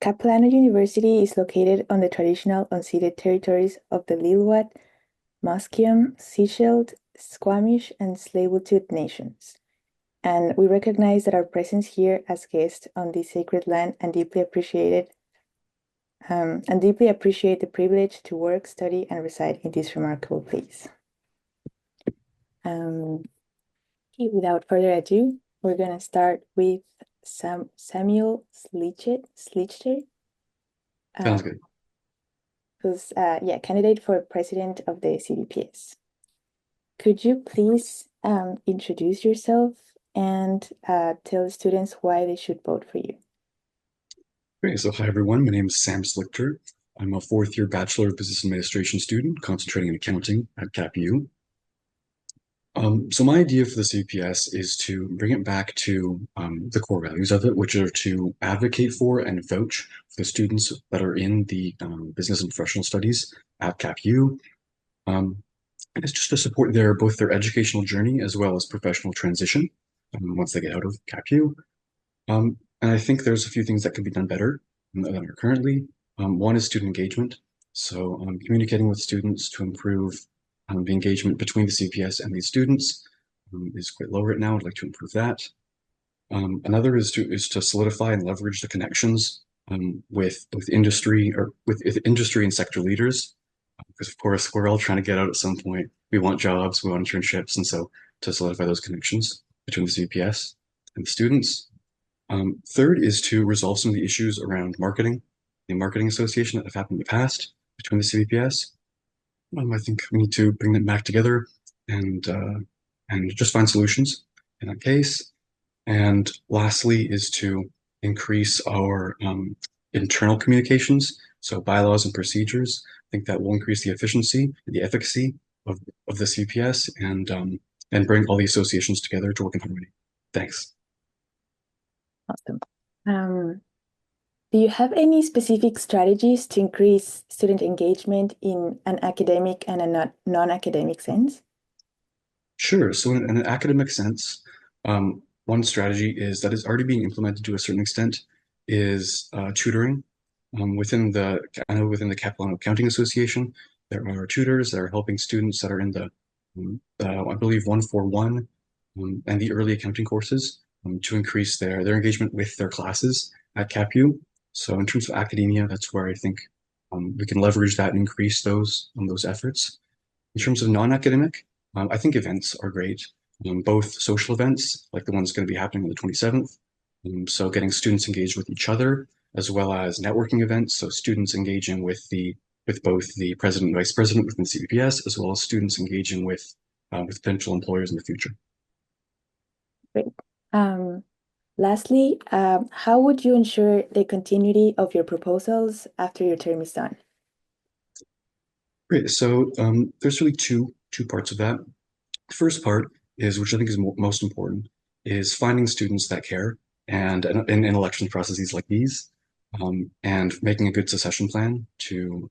Capilano University is located on the traditional unceded territories of the Lilwat, Musqueam, Sechelt, Squamish, and Tsleil-Waututh nations. And we recognize that our presence here as guests on this sacred land and deeply appreciate the privilege to work, study, and reside in this remarkable place. Okay, without further ado, we're going to start with Samuel Slichter, Sounds good. who's candidate for president of the CBPS. Could you please introduce yourself and tell the students why they should vote for you? Great. So, hi everyone. My name is Sam Slichter. I'm a fourth year Bachelor of Business Administration student concentrating in accounting at CapU. So my idea for the CPS is to bring it back to the core values of it, which are to advocate for and vouch for the students that are in the business and professional studies at CapU. Um, and it's just to support both their educational journey as well as professional transition once they get out of CapU. And I think there's a few things that could be done better than are currently. One is student engagement. So communicating with students to improve the engagement between the CPS and these students is quite low right now. I'd like to improve that. Another is to solidify and leverage the connections with industry or with industry and sector leaders, because of course we're all trying to get out at some point. We want jobs, we want internships, and so to solidify those connections between the CPS and the students. Third is to resolve some of the issues around marketing, the marketing association that have happened in the past between the CBPS. I think we need to bring them back together and uh, and just find solutions in that case. And lastly is to increase our internal communications, so bylaws and procedures. I think that will increase the efficiency and the efficacy of the CPS and bring all the associations together to work in harmony. Thanks. Awesome. Um, do you have any specific strategies to increase student engagement in an academic and a non-academic sense? Sure. So in an academic sense, one strategy is that is already being implemented to a certain extent is tutoring. Within within the Capilano Accounting Association, there are tutors that are helping students that are in I believe 141 and the early accounting courses to increase their engagement with their classes at CapU. So in terms of academia, that's where I think we can leverage that and increase those efforts. In terms of non-academic, I think events are great. Both social events, like the one's going to be happening on the 27th. So getting students engaged with each other, as well as networking events. So students engaging with both the president and vice president within CBPS, as well as students engaging with potential employers in the future. Great. Um, Lastly, how would you ensure the continuity of your proposals after your term is done? Great. So there's really two parts of that. The first part is, which I think is most important, is finding students that care and in election processes like these, and making a good succession plan to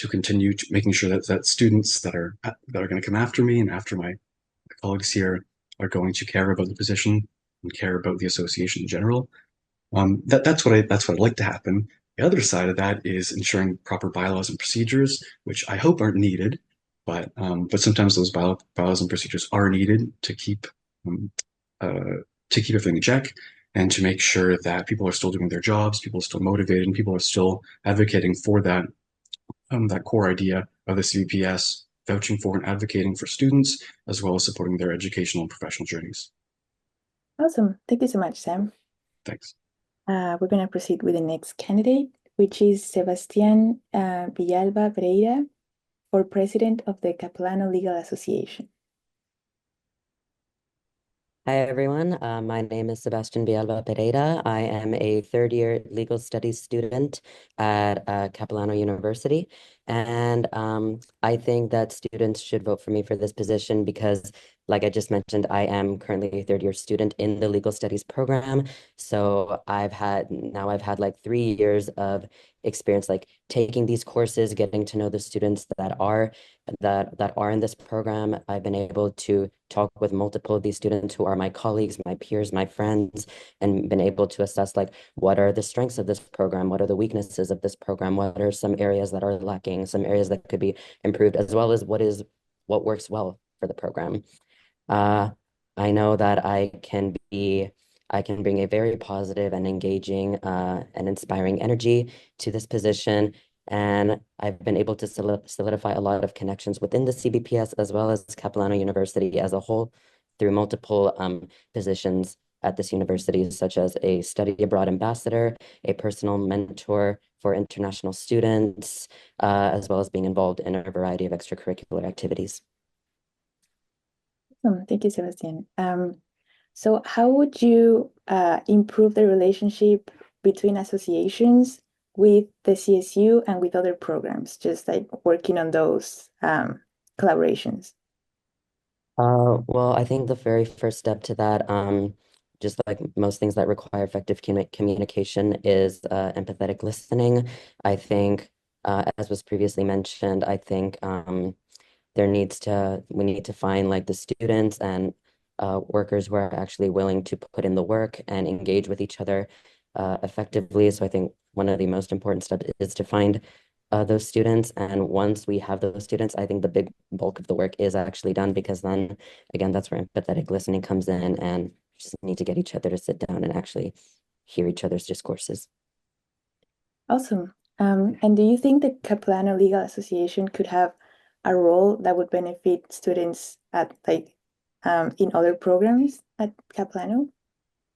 continue making sure that students that are going to come after me and after my colleagues here are going to care about the position and care about the association in general. That's what I'd like to happen. The other side of that is ensuring proper bylaws and procedures, which I hope aren't needed, but sometimes those bylaws and procedures are needed um, to keep everything in check and to make sure that people are still doing their jobs, people are still motivated, and people are still advocating for that core idea of the CBPS, vouching for and advocating for students, as well as supporting their educational and professional journeys. Awesome. Thank you so much, Sam. Thanks. We're going to proceed with the next candidate, which is Sebastian Villalba-Pereira for president of the Capilano Legal Association. Hi, everyone. My name is Sebastian Villalba-Pereira. I am a third-year legal studies student at Capilano University, And I think that students should vote for me for this position because, like I just mentioned, I am currently a third year student in the legal studies program. So I've had like 3 years of experience, like taking these courses, getting to know the students that are in this program. I've been able to talk with multiple of these students who are my colleagues, my peers, my friends, and been able to assess like what are the strengths of this program, what are the weaknesses of this program, what are some areas that are lacking, some areas that could be improved, as well as what works well for the program. Uh, I know that I can bring a very positive and engaging and inspiring energy to this position. And I've been able to solidify a lot of connections within the CBPS as well as Capilano University as a whole through multiple positions at this university, such as a study abroad ambassador, a personal mentor for international students, as well as being involved in a variety of extracurricular activities. Thank you, Sebastian. So how would you improve the relationship between associations with the CSU and with other programs, just like working on those collaborations? Well, I think the very first step to that, just like most things that require effective communication, is empathetic listening. I think, as was previously mentioned, I think we need to find like the students and workers who are actually willing to put in the work and engage with each other effectively. So I think one of the most important steps is to find those students. And once we have those students, I think the big bulk of the work is actually done because then again, that's where empathetic listening comes in and we just need to get each other to sit down and actually hear each other's discourses. Awesome. And do you think the Capilano Legal Association could have a role that would benefit students at like in other programs at Capilano?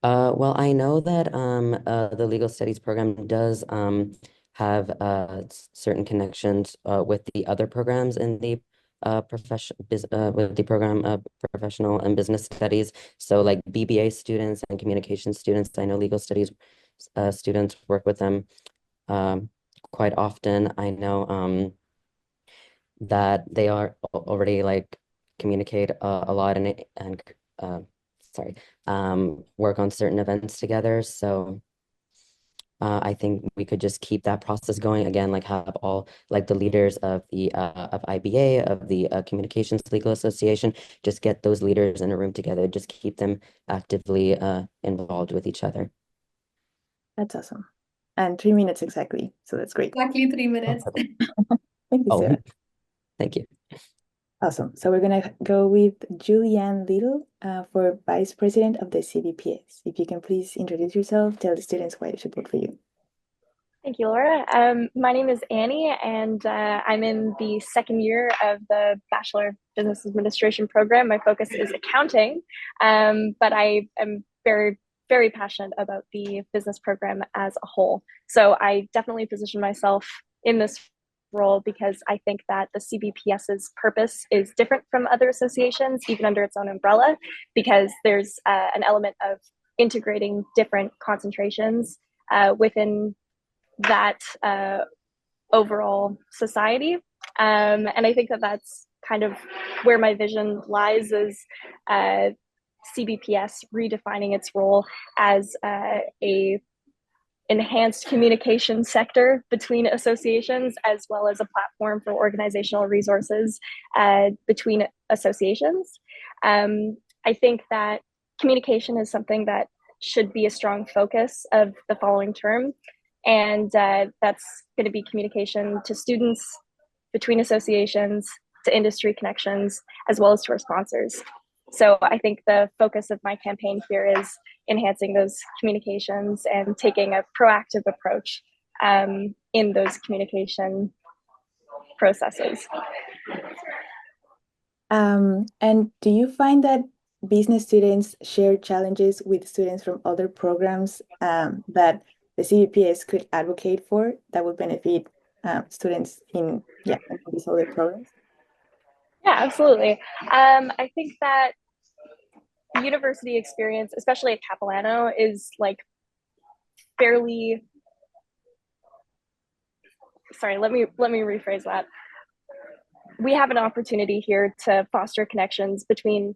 Well, I know that the legal studies program does have certain connections with the other programs in the with the program professional and business studies. So like BBA students and communication students, I know legal studies students work with them um, quite often. I know that they are already like communicate a lot and uh, sorry, work on certain events together. So I think we could just keep that process going again, like have all like the leaders of the of IBA, of the Communications Legal Association, just get those leaders in a room together, just keep them actively involved with each other. That's awesome. And 3 minutes exactly. So that's great. Exactly 3 minutes. Thank you, Oh, Sarah. thank you. Awesome. So we're gonna go with Julianne Little for Vice President of the CBPS. If you can please introduce yourself, tell the students why they should vote for you. Thank you, Laura. My name is Annie, and I'm in the second year of the Bachelor of Business Administration program. My focus is accounting, but I am very, very passionate about the business program as a whole. So I definitely position myself in this role because I think that the CBPS's purpose is different from other associations, even under its own umbrella, because there's an element of integrating different concentrations within that overall society. And I think that that's kind of where my vision lies is CBPS redefining its role as a enhanced communication sector between associations, as well as a platform for organizational resources between associations. I think that communication is something that should be a strong focus of the following term. And that's going to be communication to students, between associations, to industry connections, as well as to our sponsors. So I think the focus of my campaign here is enhancing those communications and taking a proactive approach in those communication processes. And do you find that business students share challenges with students from other programs that the CBPS could advocate for that would benefit students in these other programs? Yeah, absolutely. I think that university experience, especially at Capilano, is like fairly sorry, let me rephrase that. We have an opportunity here to foster connections between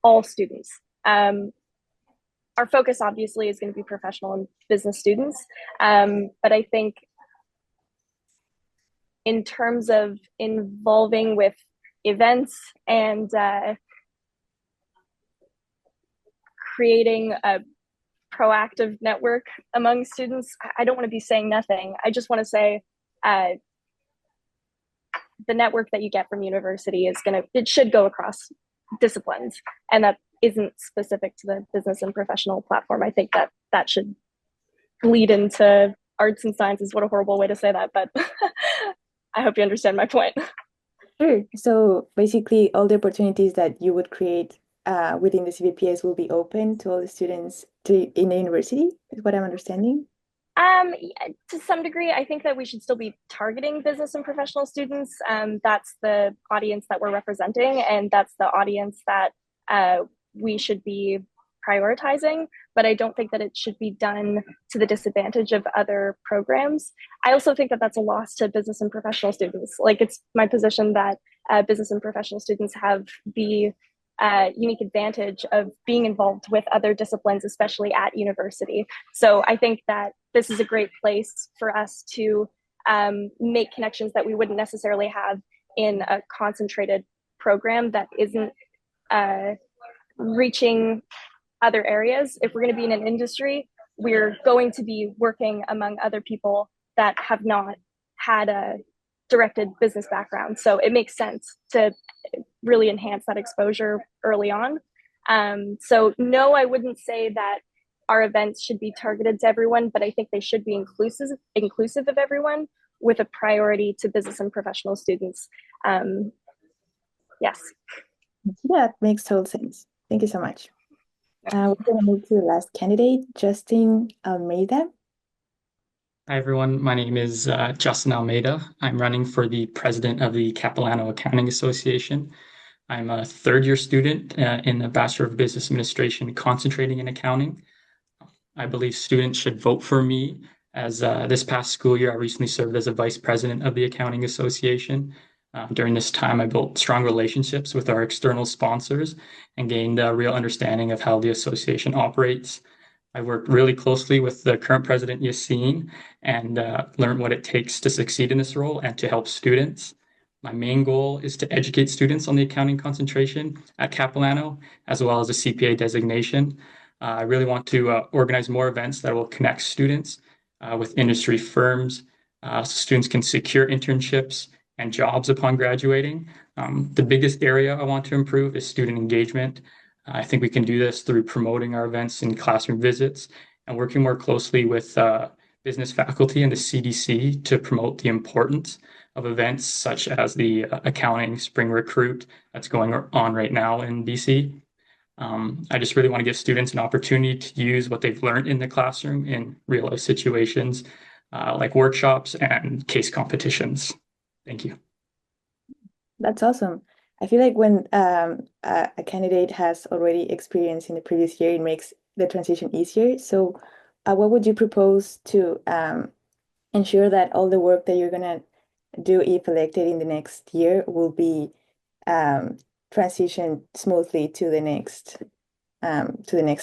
all students. Our focus obviously is going to be professional and business students, but I think in terms of involving with events and creating a proactive network among students, I don't want to be saying nothing. I just want to say the network that you get from university it should go across disciplines, and that isn't specific to the business and professional platform. I think that should bleed into arts and sciences. What a horrible way to say that, but I hope you understand my point. Sure. So basically, all the opportunities that you would create within the CBPS will be open to all the students in the university, is what I'm understanding. Yeah, to some degree, I think that we should still be targeting business and professional students. That's the audience that we're representing, and that's the audience that we should be prioritizing. But I don't think that it should be done to the disadvantage of other programs. I also think that that's a loss to business and professional students. Like, it's my position that business and professional students have the unique advantage of being involved with other disciplines, especially at university. So I think that this is a great place for us to make connections that we wouldn't necessarily have in a concentrated program that isn't reaching other areas. If we're going to be in an industry, we're going to be working among other people that have not had a directed business background. So it makes sense to really enhance that exposure early on. So no, I wouldn't say that our events should be targeted to everyone, but I think they should be inclusive of everyone, with a priority to business and professional students. Yes. Yeah, it makes total sense. Thank you so much. We're going to move to the last candidate, Justin Almeida. Hi, everyone. My name is Justin Almeida. I'm running for the president of the Capilano Accounting Association. I'm a third-year student in the Bachelor of Business Administration, concentrating in accounting. I believe students should vote for me, as this past school year, I recently served as a vice president of the Accounting Association. During this time, I built strong relationships with our external sponsors and gained a real understanding of how the association operates. I worked really closely with the current president, Yassine, and learned what it takes to succeed in this role and to help students. My main goal is to educate students on the accounting concentration at Capilano, as well as a CPA designation. I really want to organize more events that will connect students with industry firms, so students can secure internships and jobs upon graduating. The biggest area I want to improve is student engagement. I think we can do this through promoting our events and classroom visits and working more closely with business faculty and the CDC to promote the importance of events such as the accounting spring recruit that's going on right now in BC. I just really want to give students an opportunity to use what they've learned in the classroom in real life situations, like workshops and case competitions. Thank you. That's awesome. I feel like when a candidate has already experience in the previous year, it makes the transition easier. So what would you propose to ensure that all the work that you're going to do, if elected in the next year, will be transitioned smoothly to the next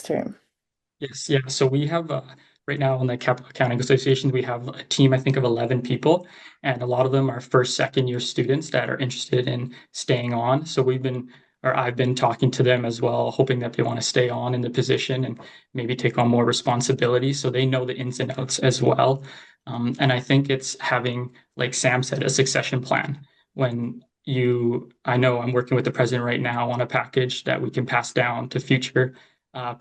term? Yes, yeah. So we have right now in the Accounting Association, we have a team, I think, of 11 people, and a lot of them are first, second year students that are interested in staying on. So I've been talking to them as well, hoping that they want to stay on in the position and maybe take on more responsibility so they know the ins and outs as well. And I think it's having, like Sam said, a succession plan. I know I'm working with the president right now on a package that we can pass down to future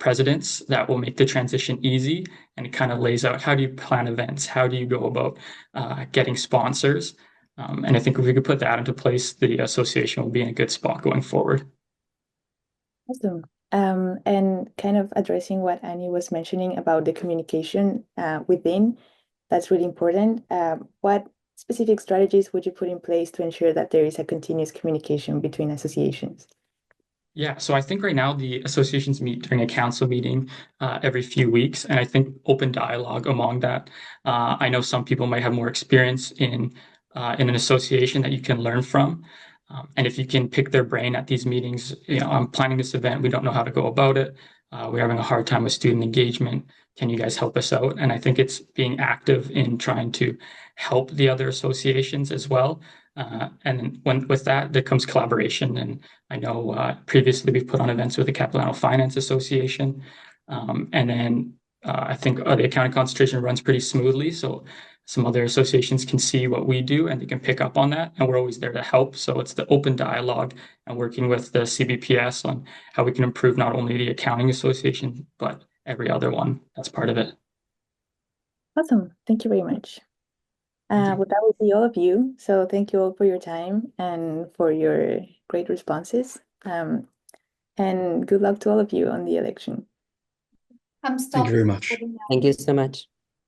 presidents that will make the transition easy, and it kind of lays out how do you plan events, how do you go about getting sponsors, and I think if we could put that into place, the association will be in a good spot going forward. Awesome. And kind of addressing what Annie was mentioning about the communication within, that's really important. What specific strategies would you put in place to ensure that there is a continuous communication between associations? Yeah, so I think right now the associations meet during a council meeting every few weeks, and I think open dialogue among that. I know some people might have more experience in an association that you can learn from, and if you can pick their brain at these meetings, I'm planning this event, we don't know how to go about it, we're having a hard time with student engagement. Can you guys help us out? And I think it's being active in trying to help the other associations as well. And with that, there comes collaboration. And I know previously we've put on events with the Capilano Finance Association. And then I think the accounting concentration runs pretty smoothly. So some other associations can see what we do and they can pick up on that. And we're always there to help. So it's the open dialogue and working with the CBPS on how we can improve not only the accounting association, but every other one that's part of it. Awesome. Thank you very much. Well, that would be all of you. So thank you all for your time and for your great responses. And good luck to all of you on the election. Thank you very much. Thank you so much.